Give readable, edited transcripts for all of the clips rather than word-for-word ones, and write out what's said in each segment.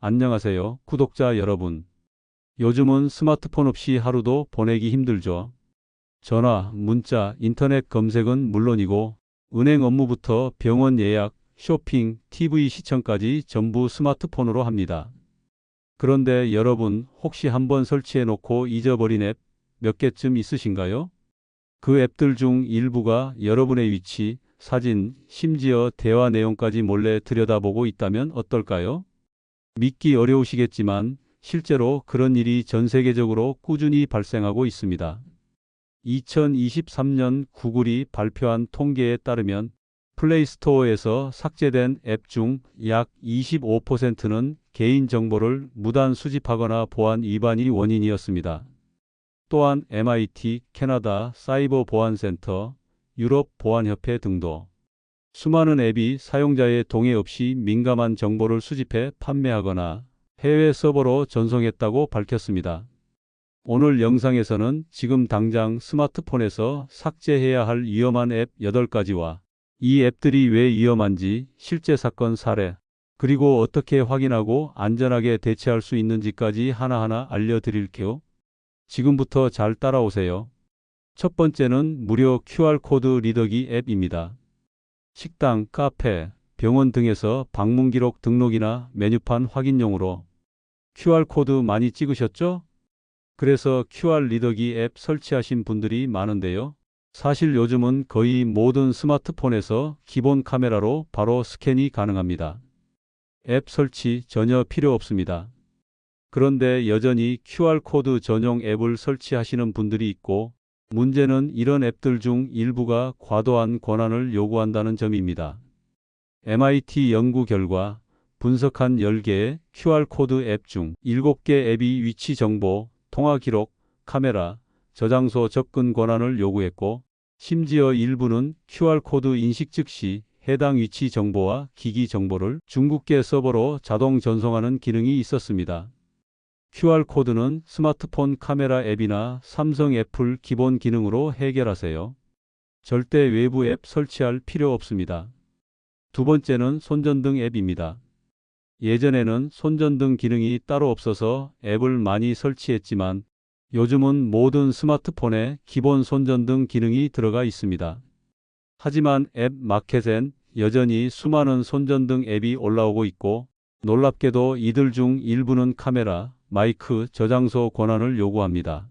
안녕하세요, 구독자 여러분. 요즘은 스마트폰 없이 하루도 보내기 힘들죠. 전화, 문자, 인터넷 검색은 물론이고 은행 업무부터 병원 예약, 쇼핑, TV 시청까지 전부 스마트폰으로 합니다. 그런데 여러분 혹시 한번 설치해 놓고 잊어버린 앱 몇 개쯤 있으신가요? 그 앱들 중 일부가 여러분의 위치, 사진, 심지어 대화 내용까지 몰래 들여다보고 있다면 어떨까요? 믿기 어려우시겠지만 실제로 그런 일이 전 세계적으로 꾸준히 발생하고 있습니다. 2023년 구글이 발표한 통계에 따르면 플레이스토어에서 삭제된 앱 중 약 25%는 개인정보를 무단 수집하거나 보안 위반이 원인이었습니다. 또한 MIT, 캐나다 사이버보안센터, 유럽 보안협회 등도 수많은 앱이 사용자의 동의 없이 민감한 정보를 수집해 판매하거나 해외 서버로 전송했다고 밝혔습니다. 오늘 영상에서는 지금 당장 스마트폰에서 삭제해야 할 위험한 앱 8가지와 이 앱들이 왜 위험한지, 실제 사건 사례, 그리고 어떻게 확인하고 안전하게 대체할 수 있는지까지 하나하나 알려드릴게요. 지금부터 잘 따라오세요. 첫 번째는 무료 QR코드 리더기 앱입니다. 식당, 카페, 병원 등에서 방문 기록 등록이나 메뉴판 확인용으로 QR코드 많이 찍으셨죠? 그래서 QR 리더기 앱 설치하신 분들이 많은데요. 사실 요즘은 거의 모든 스마트폰에서 기본 카메라로 바로 스캔이 가능합니다. 앱 설치 전혀 필요 없습니다. 그런데 여전히 QR코드 전용 앱을 설치하시는 분들이 있고, 문제는 이런 앱들 중 일부가 과도한 권한을 요구한다는 점입니다. MIT 연구 결과 분석한 10개의 QR코드 앱 중 7개 앱이 위치 정보, 통화 기록, 카메라, 저장소 접근 권한을 요구했고, 심지어 일부는 QR코드 인식 즉시 해당 위치 정보와 기기 정보를 중국계 서버로 자동 전송하는 기능이 있었습니다. QR코드는 스마트폰 카메라 앱이나 삼성 애플 기본 기능으로 해결하세요. 절대 외부 앱 설치할 필요 없습니다. 두 번째는 손전등 앱입니다. 예전에는 손전등 기능이 따로 없어서 앱을 많이 설치했지만 요즘은 모든 스마트폰에 기본 손전등 기능이 들어가 있습니다. 하지만 앱 마켓엔 여전히 수많은 손전등 앱이 올라오고 있고, 놀랍게도 이들 중 일부는 카메라, 마이크, 저장소 권한을 요구합니다.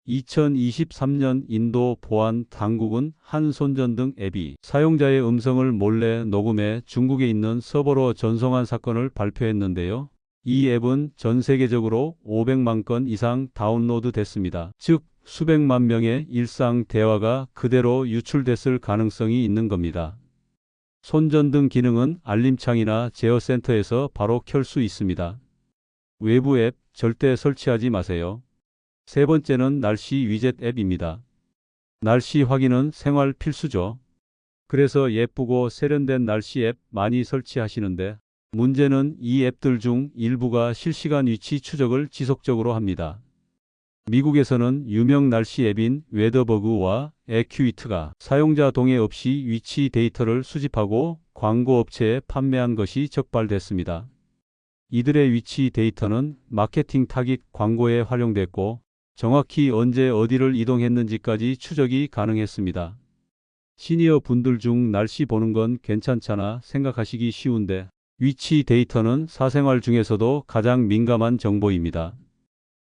2023년 인도 보안 당국은 한 손전등 앱이 사용자의 음성을 몰래 녹음해 중국에 있는 서버로 전송한 사건을 발표했는데요. 이 앱은 전 세계적으로 500만 건 이상 다운로드 됐습니다. 즉, 수백만 명의 일상 대화가 그대로 유출됐을 가능성이 있는 겁니다. 손전등 기능은 알림창이나 제어센터에서 바로 켤 수 있습니다. 외부 앱 절대 설치하지 마세요. 세 번째는 날씨 위젯 앱입니다. 날씨 확인은 생활 필수죠. 그래서 예쁘고 세련된 날씨 앱 많이 설치하시는데, 문제는 이 앱들 중 일부가 실시간 위치 추적을 지속적으로 합니다. 미국에서는 유명 날씨 앱인 웨더버그와 에큐이트가 사용자 동의 없이 위치 데이터를 수집하고 광고 업체에 판매한 것이 적발됐습니다. 이들의 위치 데이터는 마케팅 타깃 광고에 활용됐고, 정확히 언제 어디를 이동했는지까지 추적이 가능했습니다. 시니어 분들 중 날씨 보는 건 괜찮잖아 생각하시기 쉬운데, 위치 데이터는 사생활 중에서도 가장 민감한 정보입니다.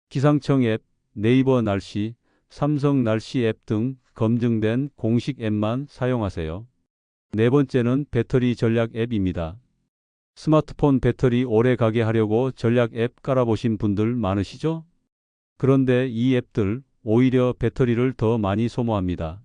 기상청 앱, 네이버 날씨, 삼성 날씨 앱 등 검증된 공식 앱만 사용하세요. 네 번째는 배터리 전략 앱입니다. 스마트폰 배터리 오래 가게 하려고 전략 앱 깔아보신 분들 많으시죠? 그런데 이 앱들 오히려 배터리를 더 많이 소모합니다.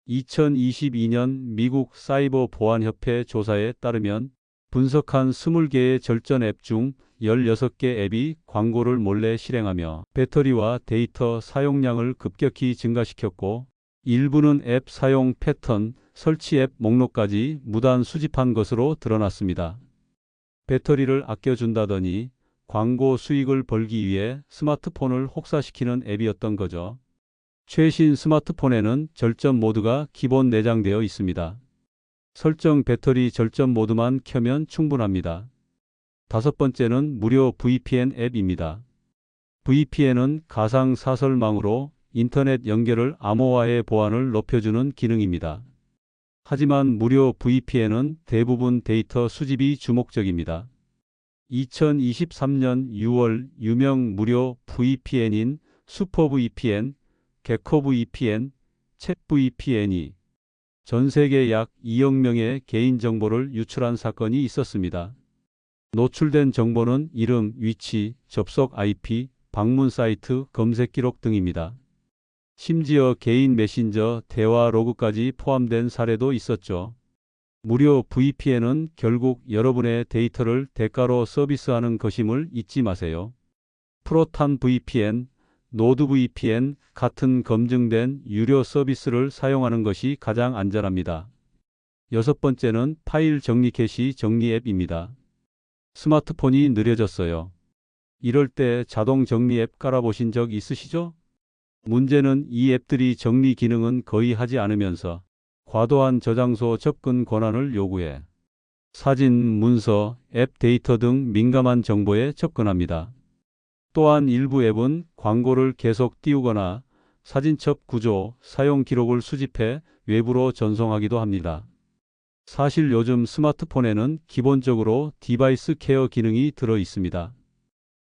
2022년 미국 사이버 보안협회 조사에 따르면 분석한 20개의 절전 앱 중 16개 앱이 광고를 몰래 실행하며 배터리와 데이터 사용량을 급격히 증가시켰고, 일부는 앱 사용 패턴, 설치 앱 목록까지 무단 수집한 것으로 드러났습니다. 배터리를 아껴준다더니 광고 수익을 벌기 위해 스마트폰을 혹사시키는 앱이었던 거죠. 최신 스마트폰에는 절전 모드가 기본 내장되어 있습니다. 설정 배터리 절전 모드만 켜면 충분합니다. 다섯 번째는 무료 VPN 앱입니다. VPN은 가상 사설망으로 인터넷 연결을 암호화해 보안을 높여주는 기능입니다. 하지만 무료 VPN은 대부분 데이터 수집이 주목적입니다. 2023년 6월 유명 무료 VPN인 슈퍼VPN, 개코VPN, 챗VPN이 전 세계 약 2억 명의 개인정보를 유출한 사건이 있었습니다. 노출된 정보는 이름, 위치, 접속 IP, 방문 사이트, 검색 기록 등입니다. 심지어 개인 메신저 대화 로그까지 포함된 사례도 있었죠. 무료 VPN은 결국 여러분의 데이터를 대가로 서비스하는 것임을 잊지 마세요. 프로탄 VPN, 노드 VPN 같은 검증된 유료 서비스를 사용하는 것이 가장 안전합니다. 여섯 번째는 파일 정리 캐시 정리 앱입니다. 스마트폰이 느려졌어요. 이럴 때 자동 정리 앱 깔아보신 적 있으시죠? 문제는 이 앱들이 정리 기능은 거의 하지 않으면서 과도한 저장소 접근 권한을 요구해 사진, 문서, 앱 데이터 등 민감한 정보에 접근합니다. 또한 일부 앱은 광고를 계속 띄우거나 사진첩 구조, 사용 기록을 수집해 외부로 전송하기도 합니다. 사실 요즘 스마트폰에는 기본적으로 디바이스 케어 기능이 들어 있습니다.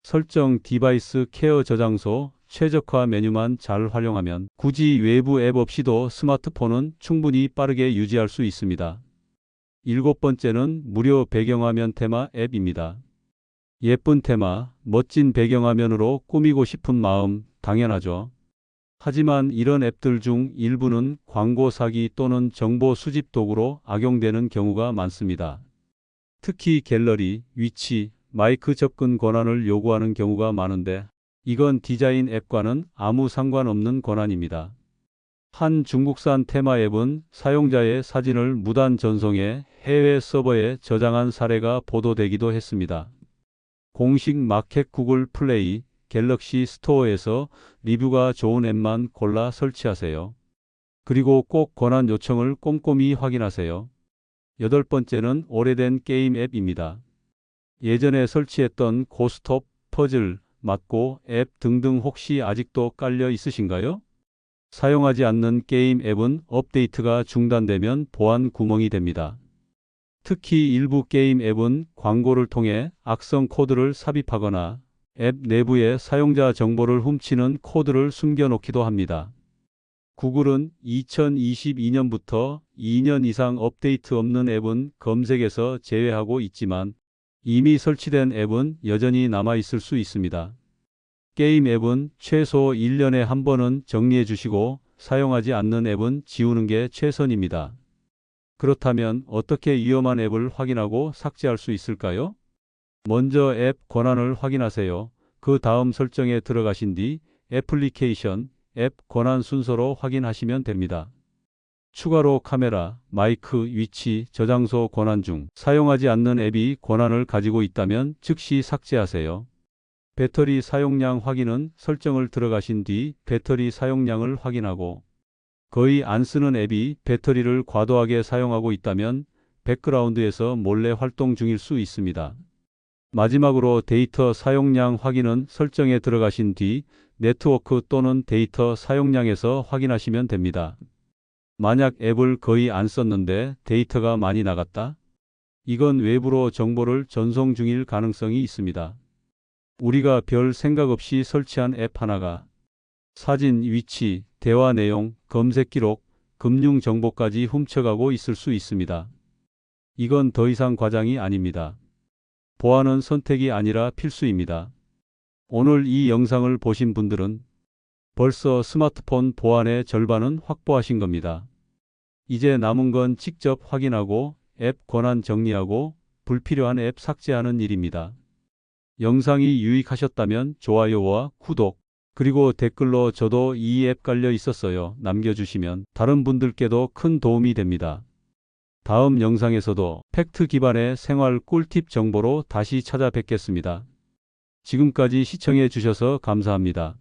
설정 디바이스 케어 저장소, 최적화 메뉴만 잘 활용하면 굳이 외부 앱 없이도 스마트폰은 충분히 빠르게 유지할 수 있습니다. 일곱 번째는 무료 배경화면 테마 앱입니다. 예쁜 테마, 멋진 배경화면으로 꾸미고 싶은 마음 당연하죠. 하지만 이런 앱들 중 일부는 광고 사기 또는 정보 수집 도구로 악용되는 경우가 많습니다. 특히 갤러리, 위치, 마이크 접근 권한을 요구하는 경우가 많은데 이건 디자인 앱과는 아무 상관없는 권한입니다. 한 중국산 테마 앱은 사용자의 사진을 무단 전송해 해외 서버에 저장한 사례가 보도되기도 했습니다. 공식 마켓 구글 플레이, 갤럭시 스토어에서 리뷰가 좋은 앱만 골라 설치하세요. 그리고 꼭 권한 요청을 꼼꼼히 확인하세요. 여덟 번째는 오래된 게임 앱입니다. 예전에 설치했던 고스톱, 퍼즐, 맞고 앱 등등 혹시 아직도 깔려 있으신가요? 사용하지 않는 게임 앱은 업데이트가 중단되면 보안 구멍이 됩니다. 특히 일부 게임 앱은 광고를 통해 악성 코드를 삽입하거나 앱 내부에 사용자 정보를 훔치는 코드를 숨겨놓기도 합니다. 구글은 2022년부터 2년 이상 업데이트 없는 앱은 검색에서 제외하고 있지만 이미 설치된 앱은 여전히 남아있을 수 있습니다. 게임 앱은 최소 1년에 한 번은 정리해 주시고 사용하지 않는 앱은 지우는 게 최선입니다. 그렇다면 어떻게 위험한 앱을 확인하고 삭제할 수 있을까요? 먼저 앱 권한을 확인하세요. 그 다음 설정에 들어가신 뒤 애플리케이션, 앱 권한 순서로 확인하시면 됩니다. 추가로 카메라, 마이크, 위치, 저장소 권한 중 사용하지 않는 앱이 권한을 가지고 있다면 즉시 삭제하세요. 배터리 사용량 확인은 설정을 들어가신 뒤 배터리 사용량을 확인하고 거의 안 쓰는 앱이 배터리를 과도하게 사용하고 있다면 백그라운드에서 몰래 활동 중일 수 있습니다. 마지막으로 데이터 사용량 확인은 설정에 들어가신 뒤 네트워크 또는 데이터 사용량에서 확인하시면 됩니다. 만약 앱을 거의 안 썼는데 데이터가 많이 나갔다? 이건 외부로 정보를 전송 중일 가능성이 있습니다. 우리가 별 생각 없이 설치한 앱 하나가 사진, 위치, 대화 내용, 검색 기록, 금융 정보까지 훔쳐가고 있을 수 있습니다. 이건 더 이상 과장이 아닙니다. 보안은 선택이 아니라 필수입니다. 오늘 이 영상을 보신 분들은 벌써 스마트폰 보안의 절반은 확보하신 겁니다. 이제 남은 건 직접 확인하고 앱 권한 정리하고 불필요한 앱 삭제하는 일입니다. 영상이 유익하셨다면 좋아요와 구독, 그리고 댓글로 저도 이 앱 깔려 있었어요 남겨주시면 다른 분들께도 큰 도움이 됩니다. 다음 영상에서도 팩트 기반의 생활 꿀팁 정보로 다시 찾아뵙겠습니다. 지금까지 시청해 주셔서 감사합니다.